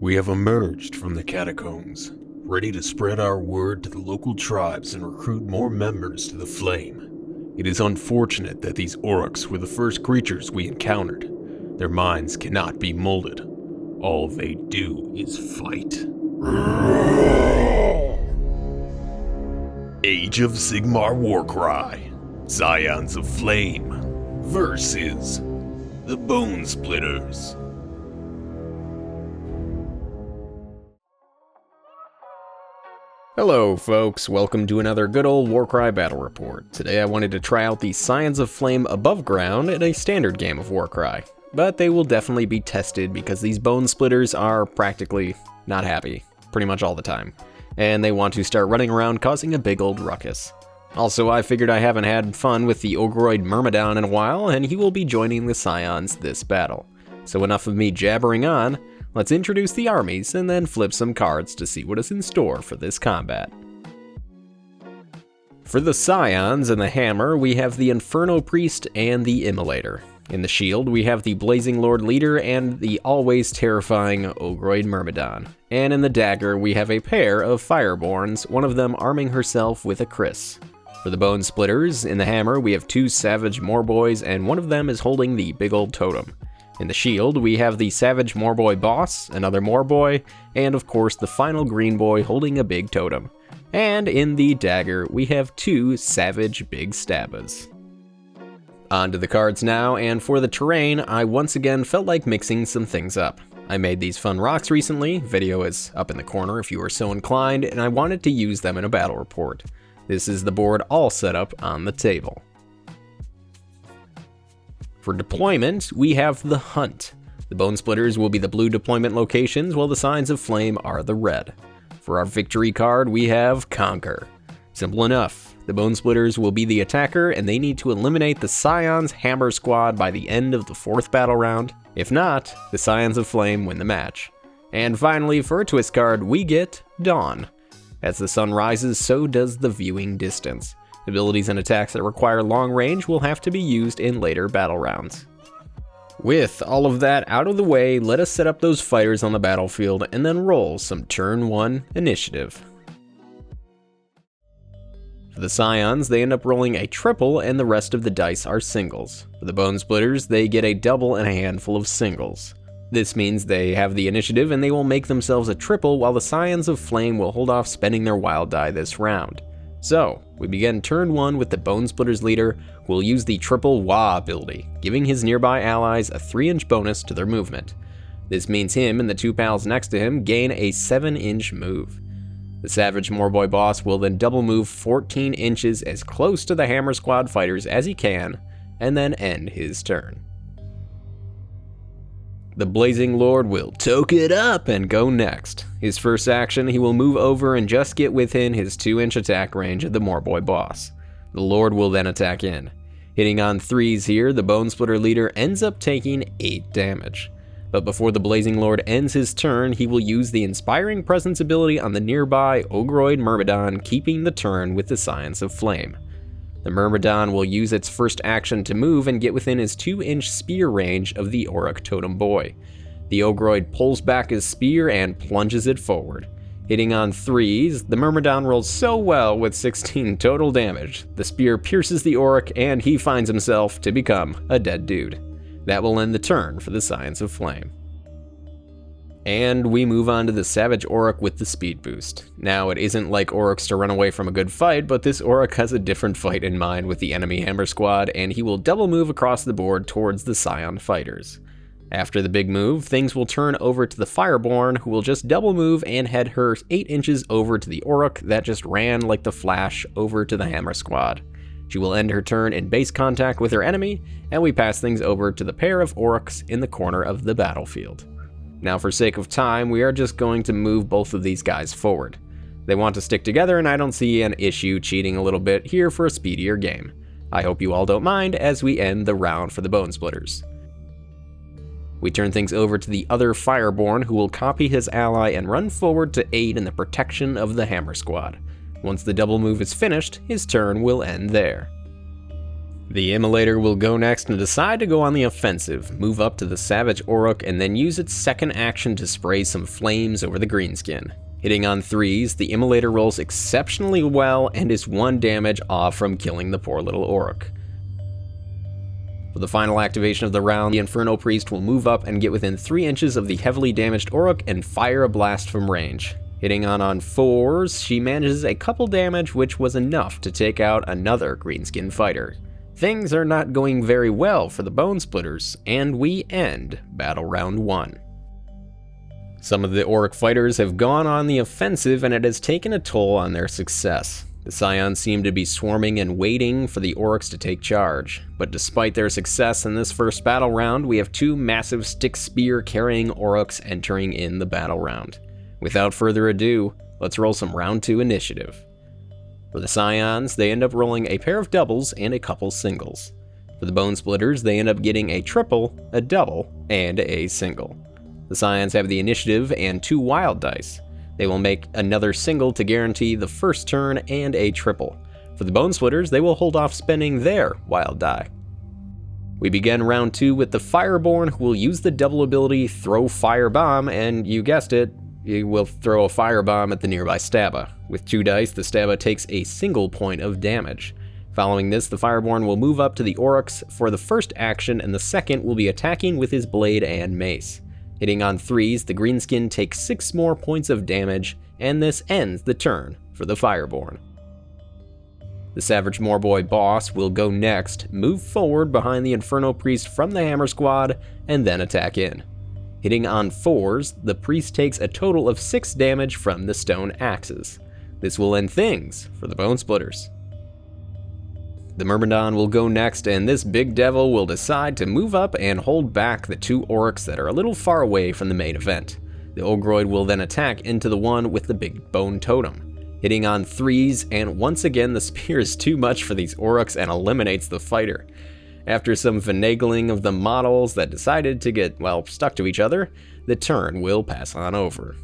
We have emerged from the catacombs, ready to spread our word to the local tribes and recruit more members to the Flame. It is unfortunate that these Aurochs were the first creatures we encountered. Their minds cannot be molded. All they do is fight. Age of Sigmar Warcry, Scions of Flame versus the Bonesplitterz. Hello folks, welcome to another good old Warcry battle report. Today I wanted to try out the Scions of Flame above ground in a standard game of Warcry, but they will definitely be tested because these Bonesplitterz are practically not happy, pretty much all the time, and they want to start running around causing a big old ruckus. Also, I figured I haven't had fun with the Ogroid Myrmidon in a while, and he will be joining the Scions this battle. So enough of me jabbering on. Let's introduce the armies and then flip some cards to see what is in store for this combat. For the Scions and the Hammer, we have the Inferno Priest and the Immolator. In the Shield, we have the Blazing Lord Leader and the always terrifying Ogroid Myrmidon. And in the Dagger, we have a pair of Fireborns, one of them arming herself with a Kriss. For the Bonesplitterz, in the Hammer, we have two Savage Morboys and one of them is holding the big old totem. In the Shield, we have the Savage Morboy boss, another Morboy, and of course the final Green Boy holding a big totem. And in the Dagger, we have two Savage Big Stabbas. On to the cards now, and for the terrain, I once again felt like mixing some things up. I made these fun rocks recently, video is up in the corner if you are so inclined, and I wanted to use them in a battle report. This is the board all set up on the table. For deployment, we have the Hunt. The Bonesplitterz will be the blue deployment locations, while the Scions of Flame are the red. For our victory card, we have Conquer. Simple enough. The Bonesplitterz will be the attacker, and they need to eliminate the Scions Hammer Squad by the end of the 4th battle round. If not, the Scions of Flame win the match. And finally, for a twist card, we get Dawn. As the sun rises, so does the viewing distance. Abilities and attacks that require long range will have to be used in later battle rounds. With all of that out of the way, let us set up those fighters on the battlefield and then roll some turn 1 initiative. For the Scions, they end up rolling a triple and the rest of the dice are singles. For the Bonesplitterz, they get a double and a handful of singles. This means they have the initiative and they will make themselves a triple while the Scions of Flame will hold off spending their wild die this round. So, we begin turn 1 with the Bonesplitterz leader, who will use the triple Wah ability, giving his nearby allies a 3-inch bonus to their movement. This means him and the two pals next to him gain a 7-inch move. The Savage Morboy boss will then double move 14 inches as close to the Hammer Squad fighters as he can, and then end his turn. The Blazing Lord will toke it up and go next. His first action, he will move over and just get within his 2-inch attack range of the Morboy boss. The Lord will then attack in. Hitting on 3s here, the Bonesplitter leader ends up taking 8 damage. But before the Blazing Lord ends his turn, he will use the Inspiring Presence ability on the nearby Ogroid Myrmidon, keeping the turn with the Scions of Flame. The Myrmidon will use its first action to move and get within his 2-inch spear range of the Auroch Totem Boy. The Ogroid pulls back his spear and plunges it forward. Hitting on 3s, the Myrmidon rolls so well with 16 total damage, the spear pierces the Auroch and he finds himself to become a dead dude. That will end the turn for the Scions of Flame. And we move on to the Savage Auroch with the speed boost. Now, it isn't like Aurochs to run away from a good fight, but this Auroch has a different fight in mind with the enemy Hammer Squad, and he will double move across the board towards the Scion fighters. After the big move, things will turn over to the Fireborn, who will just double move and head her 8 inches over to the Auroch that just ran like the Flash over to the Hammer Squad. She will end her turn in base contact with her enemy, and we pass things over to the pair of Aurochs in the corner of the battlefield. Now, for sake of time, we are just going to move both of these guys forward. They want to stick together, and I don't see an issue cheating a little bit here for a speedier game. I hope you all don't mind as we end the round for the Bonesplitterz. We turn things over to the other Fireborn, who will copy his ally and run forward to aid in the protection of the Hammer Squad. Once the double move is finished, his turn will end there. The Immolator will go next and decide to go on the offensive, move up to the Savage Orruk, and then use its second action to spray some flames over the greenskin. Hitting on 3s, the Immolator rolls exceptionally well and is 1 damage off from killing the poor little Orruk. For the final activation of the round, the Inferno Priest will move up and get within 3 inches of the heavily damaged Orruk and fire a blast from range. Hitting on 4s, she manages a couple damage, which was enough to take out another greenskin fighter. Things are not going very well for the Bonesplitterz, and we end Battle Round 1. Some of the Orruk fighters have gone on the offensive, and it has taken a toll on their success. The Scions seem to be swarming and waiting for the Orruks to take charge, but despite their success in this first battle round, we have 2 massive stick spear carrying Orruks entering in the battle round. Without further ado, let's roll some round 2 initiative. For the Scions, they end up rolling a pair of doubles and a couple singles. For the Bonesplitterz, they end up getting a triple, a double, and a single. The Scions have the initiative and 2 wild dice. They will make another single to guarantee the first turn and a triple. For the Bonesplitterz, they will hold off spending their wild die. We begin round 2 with the Fireborn, who will use the double ability Throw Firebomb, and you guessed it, he will throw a firebomb at the nearby Stabba. With 2 dice, the Stabba takes a single point of damage. Following this, the Fireborn will move up to the Orruks for the first action, and the second will be attacking with his blade and mace. Hitting on 3s, the Greenskin takes 6 more points of damage, and this ends the turn for the Fireborn. The Savage Moorboy boss will go next, move forward behind the Inferno Priest from the Hammer Squad, and then attack in. Hitting on 4s, the priest takes a total of 6 damage from the stone axes. This will end things for the Bonesplitterz. The Myrmidon will go next, and this big devil will decide to move up and hold back the 2 Orruks that are a little far away from the main event. The Ogroid will then attack into the one with the big bone totem. Hitting on 3s, and once again the spear is too much for these Orruks and eliminates the fighter. After some finagling of the models that decided to get, well, stuck to each other, the turn will pass on over.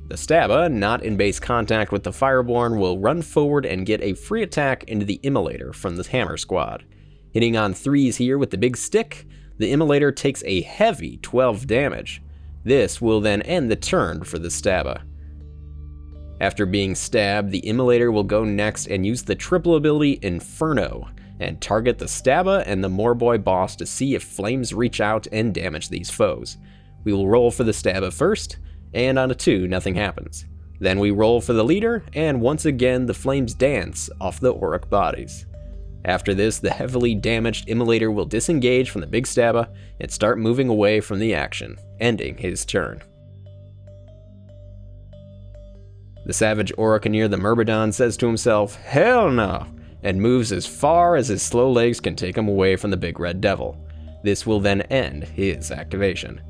The Stabba, not in base contact with the Fireborn, will run forward and get a free attack into the Immolator from the Hammer Squad. Hitting on 3s here with the big stick, the Immolator takes a heavy 12 damage. This will then end the turn for the Stabba. After being stabbed, the Immolator will go next and use the triple ability Inferno, and target the Stabba and the Moorboy boss to see if flames reach out and damage these foes. We will roll for the Stabba first, and on a 2, nothing happens. Then we roll for the leader, and once again the flames dance off the Orruk bodies. After this, the heavily damaged Immolator will disengage from the big Stabba and start moving away from the action, ending his turn. The Savage Orrukaneer the Myrmidon says to himself, "Hell no!" and moves as far as his slow legs can take him away from the big red devil. This will then end his activation.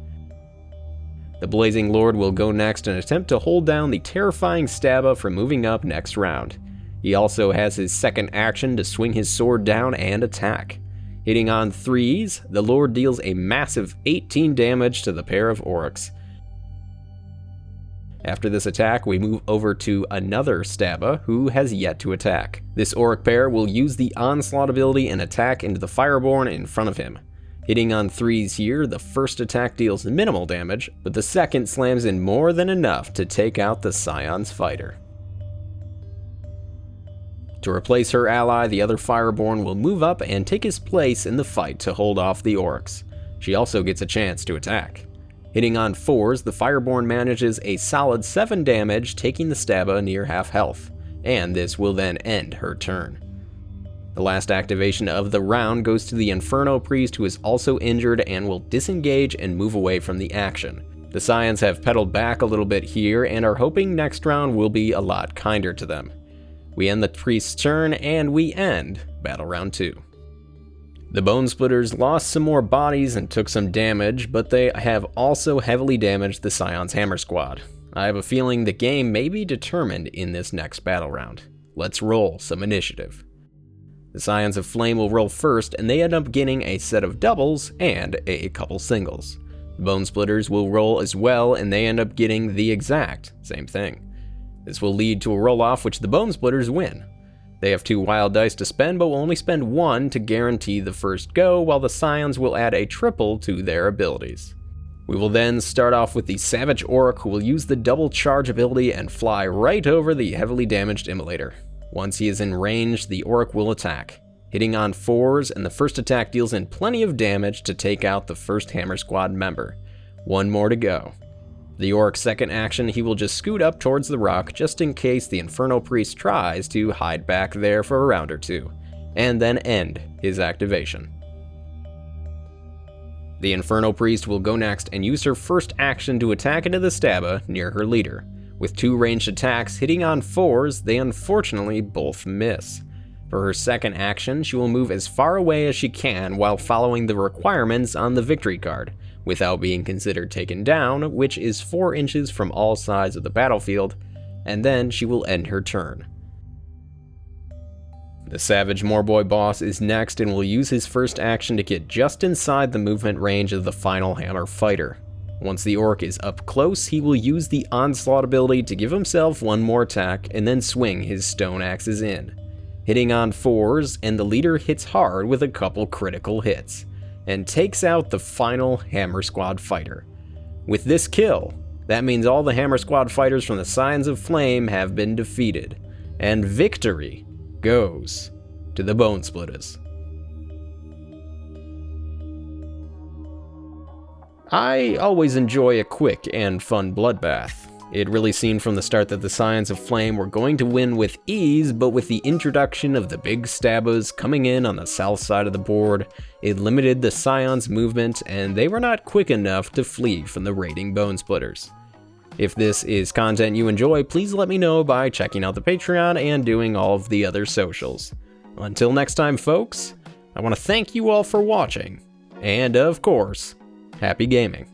The Blazing Lord will go next and attempt to hold down the terrifying Stabba for moving up next round. He also has his second action to swing his sword down and attack. Hitting on 3s, the Lord deals a massive 18 damage to the pair of Orruks. After this attack, we move over to another Stabba who has yet to attack. This Orruk pair will use the Onslaught ability and attack into the Fireborn in front of him. Hitting on 3s here, the first attack deals minimal damage, but the second slams in more than enough to take out the Scion's fighter. To replace her ally, the other Fireborn will move up and take his place in the fight to hold off the Orruks. She also gets a chance to attack. Hitting on 4s, the Fireborn manages a solid 7 damage, taking the Stabba near half health, and this will then end her turn. The last activation of the round goes to the Inferno Priest, who is also injured and will disengage and move away from the action. The Scions have pedaled back a little bit here and are hoping next round will be a lot kinder to them. We end the Priest's turn and we end Battle Round 2. The Bonesplitterz lost some more bodies and took some damage, but they have also heavily damaged the Scion's Hammer Squad. I have a feeling the game may be determined in this next battle round. Let's roll some initiative. The Scions of Flame will roll first, and they end up getting a set of doubles and a couple singles. The Bonesplitterz will roll as well, and they end up getting the exact same thing. This will lead to a roll-off which the Bonesplitterz win. They have 2 wild dice to spend, but will only spend 1 to guarantee the first go, while the Scions will add a triple to their abilities. We will then start off with the Savage Orc, who will use the double charge ability and fly right over the heavily damaged Immolator. Once he is in range, the Orc will attack, hitting on 4s, and the first attack deals in plenty of damage to take out the first Hammer Squad member. 1 more to go. The Orc's second action, he will just scoot up towards the rock just in case the Inferno Priest tries to hide back there for a round or 2, and then end his activation. The Inferno Priest will go next and use her first action to attack into the Staba near her leader. With 2 ranged attacks hitting on 4s, they unfortunately both miss. For her second action, she will move as far away as she can while following the requirements on the victory card, without being considered taken down, which is 4 inches from all sides of the battlefield, and then she will end her turn. The Savage Morboy boss is next and will use his first action to get just inside the movement range of the final Hammer fighter. Once the Orc is up close, he will use the Onslaught ability to give himself 1 more attack and then swing his stone axes in, hitting on 4s, and the leader hits hard with a couple critical hits, and takes out the final Hammer Squad fighter. With this kill, that means all the Hammer Squad fighters from the Scions of Flame have been defeated, and victory goes to the Bonesplitterz. I always enjoy a quick and fun bloodbath. It really seemed from the start that the Scions of Flame were going to win with ease, but with the introduction of the big Stabas coming in on the south side of the board, it limited the Scions' movement, and they were not quick enough to flee from the raiding Bonesplitterz. If this is content you enjoy, please let me know by checking out the Patreon and doing all of the other socials. Until next time, folks, I want to thank you all for watching, and of course, happy gaming.